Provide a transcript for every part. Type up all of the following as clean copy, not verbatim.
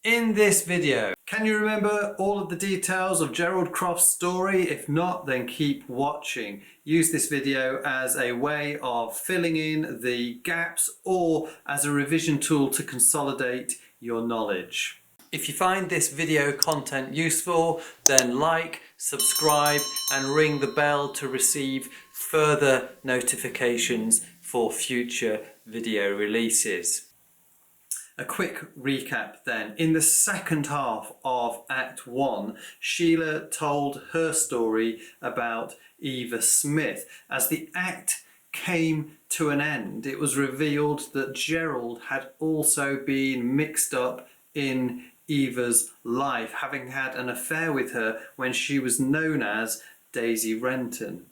In this video, can you remember all of the details of Gerald Croft's story? If not, then keep watching. Use this video as a way of filling in the gaps or as a revision tool to consolidate your knowledge. If you find this video content useful, then like, subscribe and ring the bell to receive further notifications for future video releases. A quick recap then. In the second half of Act 1, Sheila told her story about Eva Smith. As the act came to an end, it was revealed that Gerald had also been mixed up in Eva's life, having had an affair with her when she was known as Daisy Renton.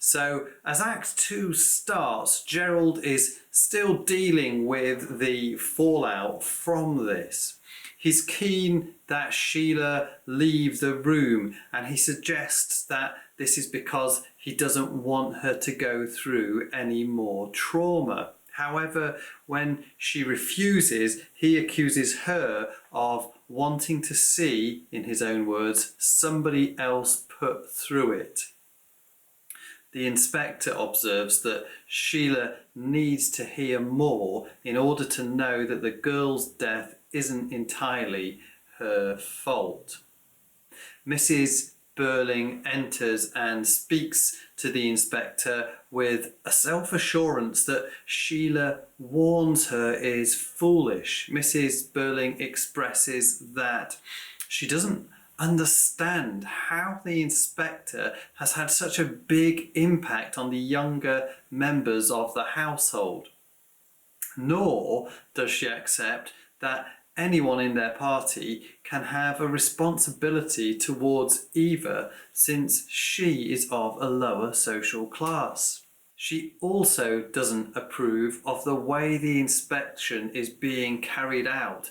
So as Act 2 starts, Gerald is still dealing with the fallout from this. He's keen that Sheila leave the room, and he suggests that this is because he doesn't want her to go through any more trauma. However, when she refuses, he accuses her of wanting to see, in his own words, somebody else put through it. The inspector observes that Sheila needs to hear more in order to know that the girl's death isn't entirely her fault. Mrs. Birling enters and speaks to the inspector with a self-assurance that Sheila warns her is foolish. Mrs. Birling expresses that she doesn't understand how the inspector has had such a big impact on the younger members of the household. Nor does she accept that anyone in their party can have a responsibility towards Eva, since she is of a lower social class. She also doesn't approve of the way the inspection is being carried out.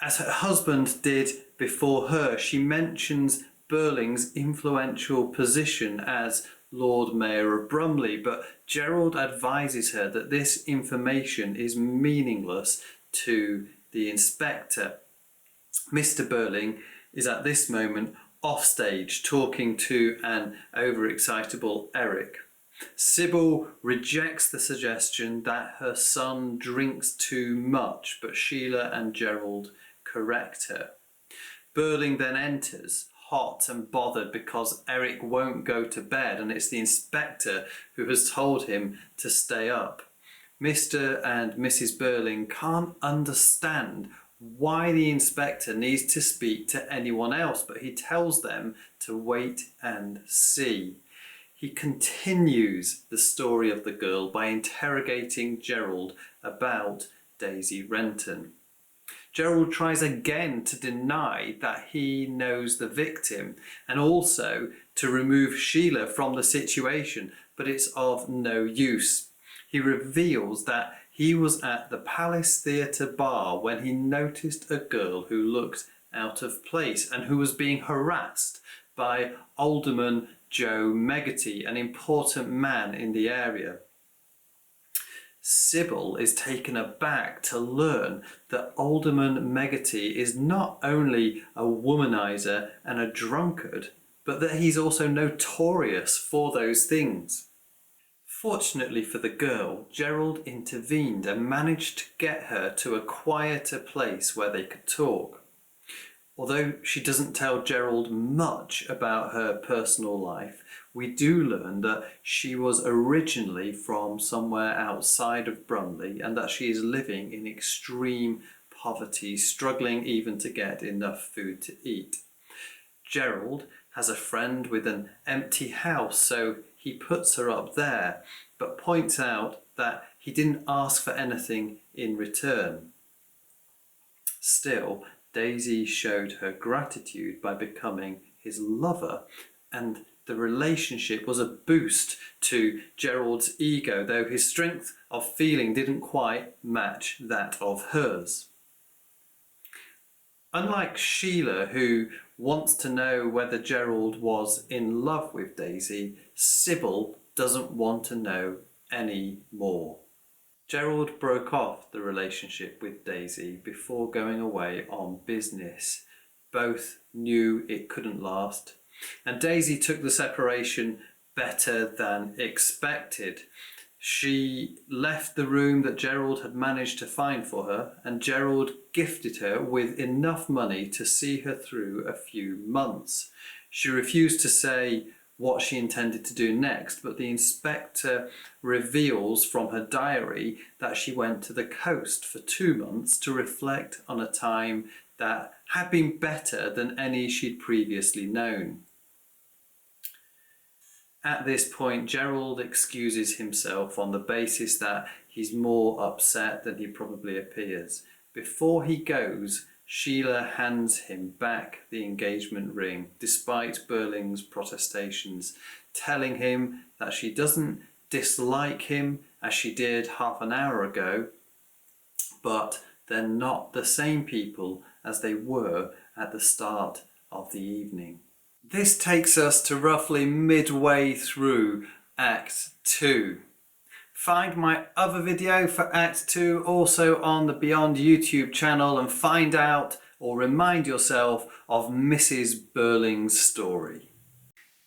As her husband did before her, she mentions Birling's influential position as Lord Mayor of Bromley, but Gerald advises her that this information is meaningless to the inspector. Mr. Birling is at this moment offstage talking to an overexcitable Eric. Sybil rejects the suggestion that her son drinks too much, but Sheila and Gerald correct her. Birling then enters, hot and bothered because Eric won't go to bed, and it's the inspector who has told him to stay up. Mr. and Mrs. Birling can't understand why the inspector needs to speak to anyone else, but he tells them to wait and see. He continues the story of the girl by interrogating Gerald about Daisy Renton. Gerald tries again to deny that he knows the victim and also to remove Sheila from the situation, but it's of no use. He reveals that he was at the Palace Theatre bar when he noticed a girl who looked out of place and who was being harassed by Alderman Joe Meggerty, an important man in the area. Sybil is taken aback to learn that Alderman Meggerty is not only a womanizer and a drunkard, but that he's also notorious for those things. Fortunately for the girl, Gerald intervened and managed to get her to a quieter place where they could talk. Although she doesn't tell Gerald much about her personal life, we do learn that she was originally from somewhere outside of Bromley and that she is living in extreme poverty, struggling even to get enough food to eat. Gerald has a friend with an empty house, so he puts her up there, but points out that he didn't ask for anything in return. Still, Daisy showed her gratitude by becoming his lover, and the relationship was a boost to Gerald's ego, though his strength of feeling didn't quite match that of hers. Unlike Sheila, who wants to know whether Gerald was in love with Daisy, Sybil doesn't want to know any more. Gerald broke off the relationship with Daisy before going away on business. Both knew it couldn't last, and Daisy took the separation better than expected. She left the room that Gerald had managed to find for her, and Gerald gifted her with enough money to see her through a few months. She refused to say what she intended to do next, but the inspector reveals from her diary that she went to the coast for 2 months to reflect on a time that had been better than any she'd previously known. At this point, Gerald excuses himself on the basis that he's more upset than he probably appears. Before he goes, Sheila hands him back the engagement ring, despite Birling's protestations, telling him that she doesn't dislike him as she did half an hour ago, but they're not the same people as they were at the start of the evening. This takes us to roughly midway through Act 2. Find my other video for Act 2 also on the Beyond YouTube channel and find out or remind yourself of Mrs. Birling's story.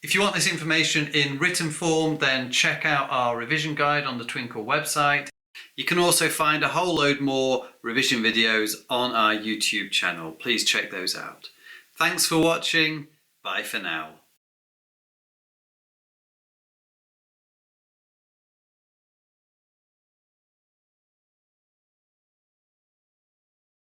If you want this information in written form, then check out our revision guide on the Twinkle website. You can also find a whole load more revision videos on our YouTube channel. Please check those out. Thanks for watching. Bye for now.